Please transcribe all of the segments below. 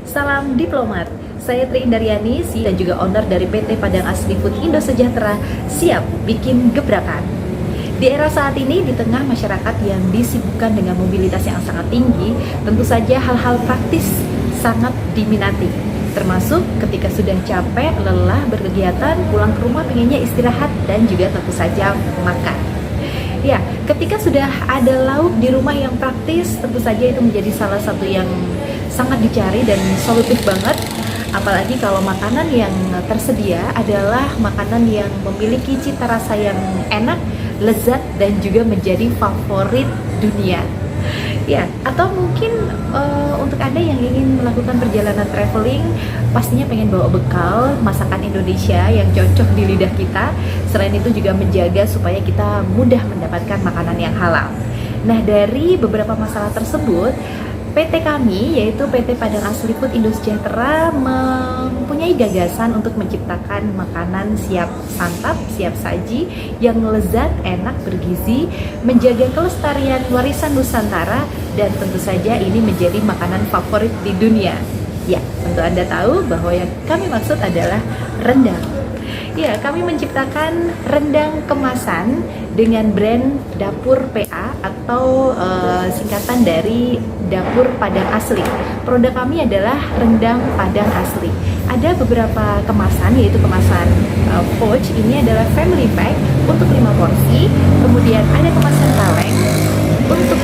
Salam diplomat. Saya Tri Indaryani, CEO dan juga owner dari PT Padang Asli Food Indo Sejahtera, siap bikin gebrakan. Di era saat ini, di tengah masyarakat yang disibukkan dengan mobilitas yang sangat tinggi, tentu saja hal-hal praktis sangat diminati. Termasuk ketika sudah capek, lelah berkegiatan, pulang ke rumah pengennya istirahat dan juga tentu saja makan. Ya, ketika sudah ada lauk di rumah yang praktis, tentu saja itu menjadi salah satu yang sangat dicari dan solutif banget. Apalagi kalau makanan yang tersedia adalah makanan yang memiliki cita rasa yang enak, lezat, dan juga menjadi favorit dunia. Ya, atau mungkin untuk Anda yang ingin melakukan perjalanan traveling, pastinya pengen bawa bekal masakan Indonesia yang cocok di lidah kita. Selain itu juga menjaga supaya kita mudah mendapatkan makanan yang halal. Nah, dari beberapa masalah tersebut, PT kami, yaitu PT Padang Asli Food Indo Sejahtera, mempunyai gagasan untuk menciptakan makanan siap santap, siap saji, yang lezat, enak, bergizi, menjaga kelestarian warisan Nusantara, dan tentu saja ini menjadi makanan favorit di dunia. Ya, tentu Anda tahu bahwa yang kami maksud adalah rendang. Ya, kami menciptakan rendang kemasan dengan brand Dapur PA atau singkatan dari Dapur Padang Asli. Produk kami adalah rendang Padang Asli. Ada beberapa kemasan, yaitu kemasan pouch. Ini adalah family pack untuk 5 porsi. Kemudian ada kemasan kaleng untuk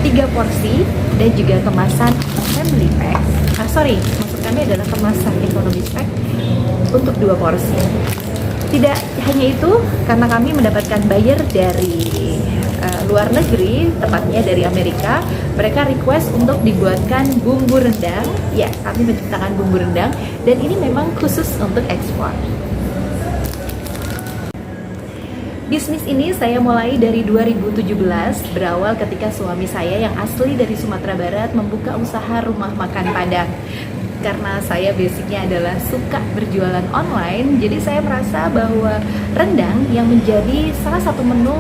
3 porsi dan juga kemasan family pack. Maksud kami adalah kemasan economy pack untuk 2 porsi. Tidak hanya itu, karena kami mendapatkan buyer dari luar negeri, tepatnya dari Amerika, mereka request untuk dibuatkan bumbu rendang. Ya, kami menciptakan bumbu rendang dan ini memang khusus untuk ekspor. Bisnis ini saya mulai dari 2017, berawal ketika suami saya yang asli dari Sumatera Barat membuka usaha rumah makan Padang. Karena saya basicnya adalah suka berjualan online, jadi saya merasa bahwa rendang yang menjadi salah satu menu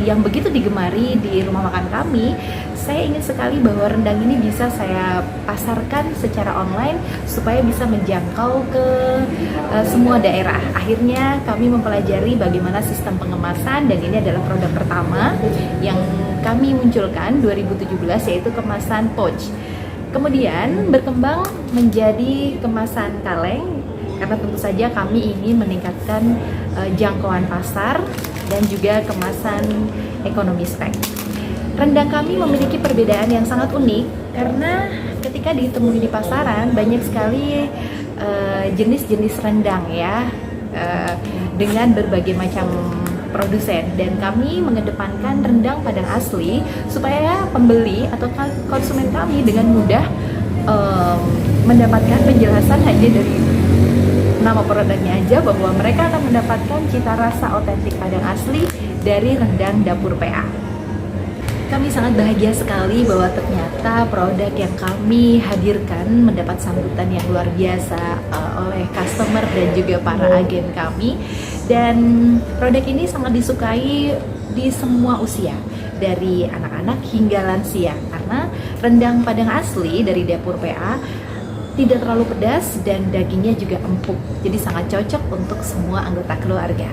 yang begitu digemari di rumah makan kami, saya ingin sekali bahwa rendang ini bisa saya pasarkan secara online supaya bisa menjangkau ke semua daerah. Akhirnya kami mempelajari bagaimana sistem pengemasan dan ini adalah produk pertama yang kami munculkan 2017, yaitu kemasan pouch. Kemudian berkembang menjadi kemasan kaleng karena tentu saja kami ingin meningkatkan jangkauan pasar dan juga kemasan ekonomi spek. Rendang kami memiliki perbedaan yang sangat unik karena ketika ditemui di pasaran banyak sekali jenis-jenis rendang ya, dengan berbagai macam produsen, dan kami mengedepankan rendang Padang Asli supaya pembeli atau konsumen kami dengan mudah mendapatkan penjelasan hanya dari nama produknya aja bahwa mereka akan mendapatkan cita rasa otentik Padang Asli dari rendang Dapur PA. Kami sangat bahagia sekali bahwa ternyata produk yang kami hadirkan mendapat sambutan yang luar biasa oleh customer dan juga para agen kami. Dan produk ini sangat disukai di semua usia, dari anak-anak hingga lansia, karena rendang Padang Asli dari Dapur PA tidak terlalu pedas dan dagingnya juga empuk, jadi sangat cocok untuk semua anggota keluarga.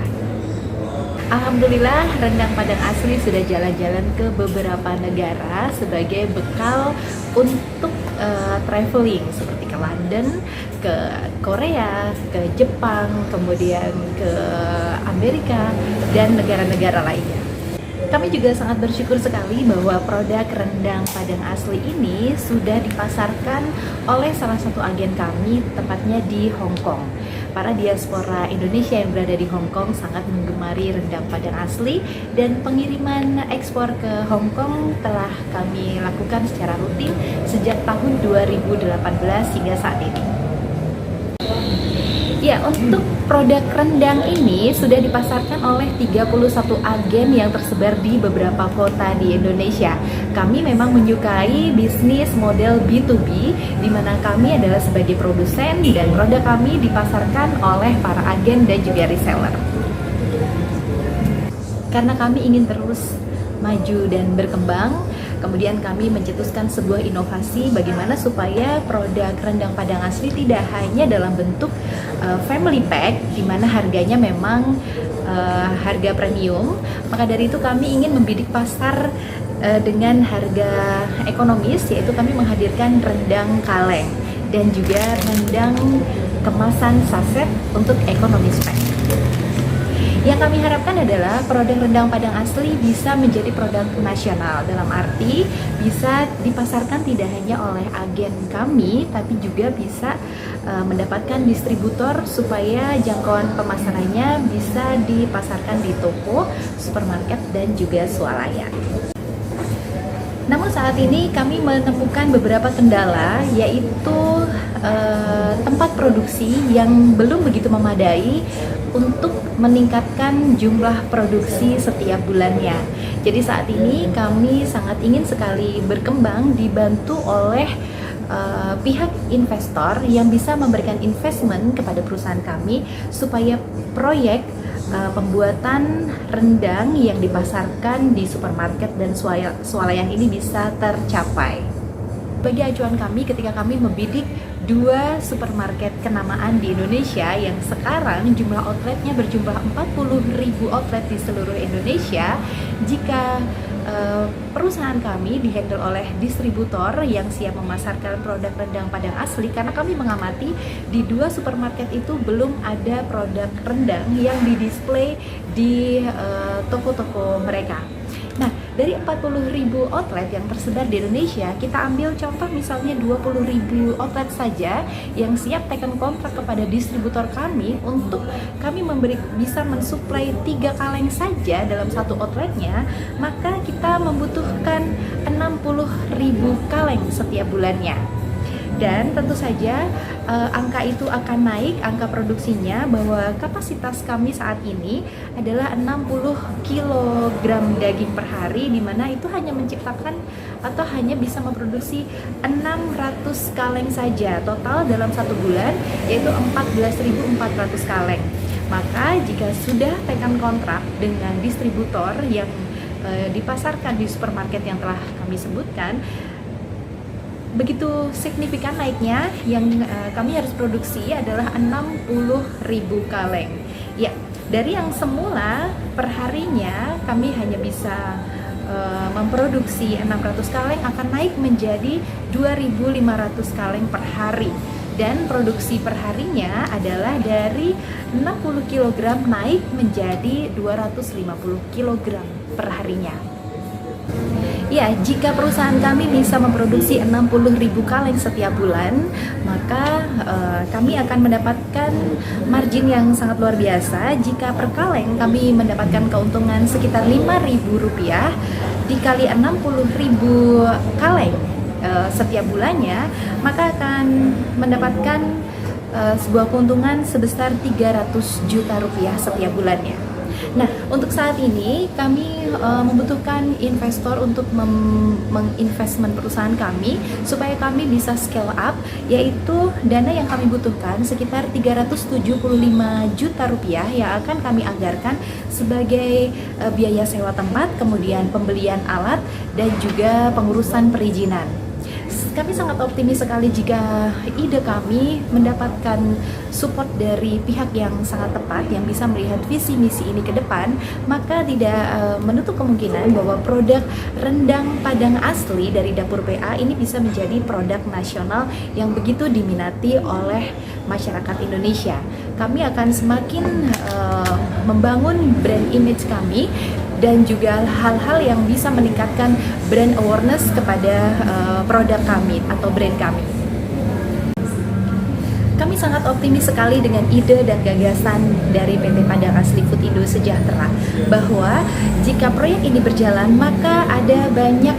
Alhamdulillah, rendang Padang Asli sudah jalan-jalan ke beberapa negara sebagai bekal untuk traveling, seperti ke London, ke Korea, ke Jepang, kemudian ke Amerika, dan negara-negara lainnya. Kami juga sangat bersyukur sekali bahwa produk rendang Padang Asli ini sudah dipasarkan oleh salah satu agen kami, tepatnya di Hong Kong. Para diaspora Indonesia yang berada di Hong Kong sangat menggemari rendang Padang Asli, dan pengiriman ekspor ke Hong Kong telah kami lakukan secara rutin sejak tahun 2018 hingga saat ini. Ya, untuk produk rendang ini sudah dipasarkan oleh 31 agen yang tersebar di beberapa kota di Indonesia. Kami memang menyukai bisnis model B2B, di mana kami adalah sebagai produsen dan produk kami dipasarkan oleh para agen dan juga reseller. Karena kami ingin terus maju dan berkembang, Kemudian kami mencetuskan sebuah inovasi bagaimana supaya produk rendang Padang asli tidak hanya dalam bentuk family pack, di mana harganya memang harga premium. Maka dari itu kami ingin membidik pasar dengan harga ekonomis, yaitu kami menghadirkan rendang kaleng dan juga rendang kemasan saset untuk ekonomi pack. Yang kami harapkan adalah produk rendang Padang asli bisa menjadi produk nasional, dalam arti bisa dipasarkan tidak hanya oleh agen kami, tapi juga bisa mendapatkan distributor supaya jangkauan pemasarannya bisa dipasarkan di toko, supermarket, dan juga swalayan. Namun saat ini kami menemukan beberapa kendala, yaitu tempat produksi yang belum begitu memadai untuk meningkatkan jumlah produksi setiap bulannya. Jadi saat ini kami sangat ingin sekali berkembang, dibantu oleh pihak investor yang bisa memberikan investment kepada perusahaan kami supaya proyek pembuatan rendang yang dipasarkan di supermarket dan swalayan ini bisa tercapai. Bagi acuan kami ketika kami membidik 2 supermarket kenamaan di Indonesia yang sekarang jumlah outletnya berjumlah 40.000 outlet di seluruh Indonesia, jika perusahaan kami dihandle oleh distributor yang siap memasarkan produk rendang Padang asli, karena kami mengamati di 2 supermarket itu belum ada produk rendang yang didisplay di toko-toko mereka. Nah, dari 40.000 outlet yang tersebar di Indonesia, kita ambil contoh misalnya 20.000 outlet saja yang siap tekan kontrak kepada distributor kami untuk kami bisa mensuplai 3 kaleng saja dalam satu outletnya, maka kita membutuhkan 60.000 kaleng setiap bulannya. Dan tentu saja angka itu akan naik, angka produksinya, bahwa kapasitas kami saat ini adalah 60 kg daging per hari, di mana itu hanya menciptakan atau hanya bisa memproduksi 600 kaleng saja total dalam satu bulan, yaitu 14.400 kaleng. Maka jika sudah tekan kontrak dengan distributor yang dipasarkan di supermarket yang telah kami sebutkan, begitu signifikan naiknya, yang kami harus produksi adalah 60.000 kaleng. Ya, dari yang semula perharinya kami hanya bisa memproduksi 600 kaleng akan naik menjadi 2.500 kaleng per hari. Dan produksi perharinya adalah dari 60 kg naik menjadi 250 kg perharinya. Ya, jika perusahaan kami bisa memproduksi 60.000 kaleng setiap bulan, maka kami akan mendapatkan margin yang sangat luar biasa. Jika per kaleng kami mendapatkan keuntungan sekitar Rp5.000 dikali 60.000 kaleng setiap bulannya, maka akan mendapatkan sebuah keuntungan sebesar Rp300 juta setiap bulannya. Nah, untuk saat ini kami membutuhkan investor untuk menginvestment perusahaan kami supaya kami bisa scale up, yaitu dana yang kami butuhkan sekitar Rp375 juta yang akan kami anggarkan sebagai biaya sewa tempat, kemudian pembelian alat, dan juga pengurusan perizinan. Kami sangat optimis sekali jika ide kami mendapatkan support dari pihak yang sangat tepat yang bisa melihat visi misi ini ke depan, maka tidak menutup kemungkinan bahwa produk rendang Padang asli dari Dapur PA ini bisa menjadi produk nasional yang begitu diminati oleh masyarakat Indonesia. Kami akan semakin membangun brand image kami dan juga hal-hal yang bisa meningkatkan brand awareness kepada produk kami atau brand kami. Kami sangat optimis sekali dengan ide dan gagasan dari PT Padang Asli Food Indo Sejahtera, bahwa jika proyek ini berjalan, maka ada banyak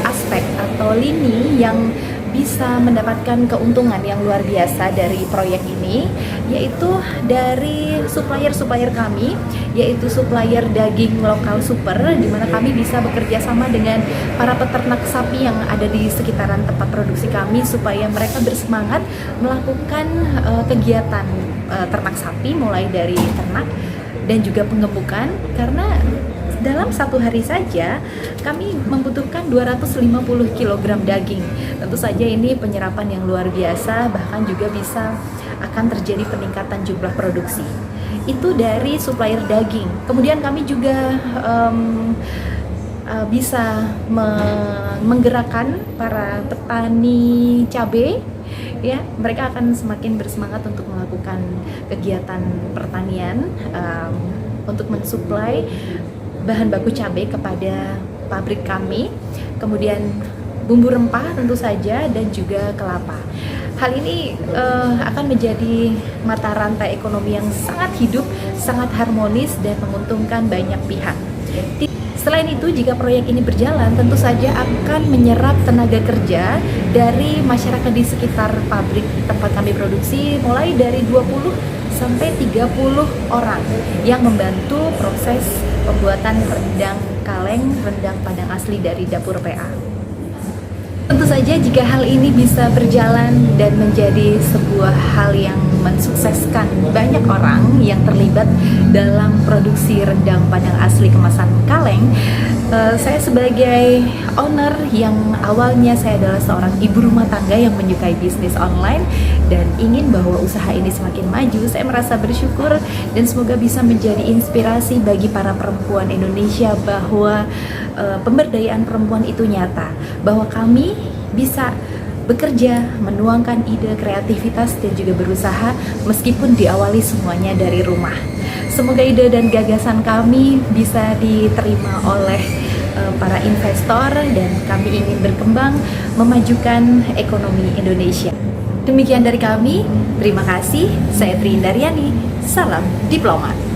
aspek atau lini yang bisa mendapatkan keuntungan yang luar biasa dari proyek ini, yaitu dari supplier-supplier kami, yaitu supplier daging lokal super, di mana kami bisa bekerja sama dengan para peternak sapi yang ada di sekitaran tempat produksi kami supaya mereka bersemangat melakukan kegiatan ternak sapi, mulai dari ternak dan juga pengemukan, karena dalam satu hari saja kami membutuhkan 250 kg daging. Tentu saja ini penyerapan yang luar biasa, bahkan juga bisa akan terjadi peningkatan jumlah produksi. Itu dari supplier daging. Kemudian kami juga bisa menggerakkan para petani cabai. Ya, mereka akan semakin bersemangat untuk melakukan kegiatan pertanian, untuk mensuplai bahan baku cabai kepada pabrik kami, kemudian bumbu rempah tentu saja, dan juga kelapa. Hal ini akan menjadi mata rantai ekonomi yang sangat hidup, sangat harmonis, dan menguntungkan banyak pihak. Selain itu, jika proyek ini berjalan, tentu saja akan menyerap tenaga kerja dari masyarakat di sekitar pabrik tempat kami produksi, mulai dari 20 sampai 30 orang yang membantu proses pembuatan rendang kaleng, rendang Padang asli dari dapur PA. Tentu saja jika hal ini bisa berjalan dan menjadi sebuah hal yang mensukseskan banyak orang yang terlibat dalam produksi rendang Padang asli kemasan kaleng, saya sebagai owner yang awalnya saya adalah seorang ibu rumah tangga yang menyukai bisnis online dan ingin bahwa usaha ini semakin maju, saya merasa bersyukur dan semoga bisa menjadi inspirasi bagi para perempuan Indonesia bahwa pemberdayaan perempuan itu nyata, bahwa kami bisa bekerja, menuangkan ide, kreativitas, dan juga berusaha meskipun diawali semuanya dari rumah. Semoga ide dan gagasan kami bisa diterima oleh para investor dan kami ingin berkembang memajukan ekonomi Indonesia. Demikian dari kami, terima kasih. Saya Tri Indaryani, salam diplomat.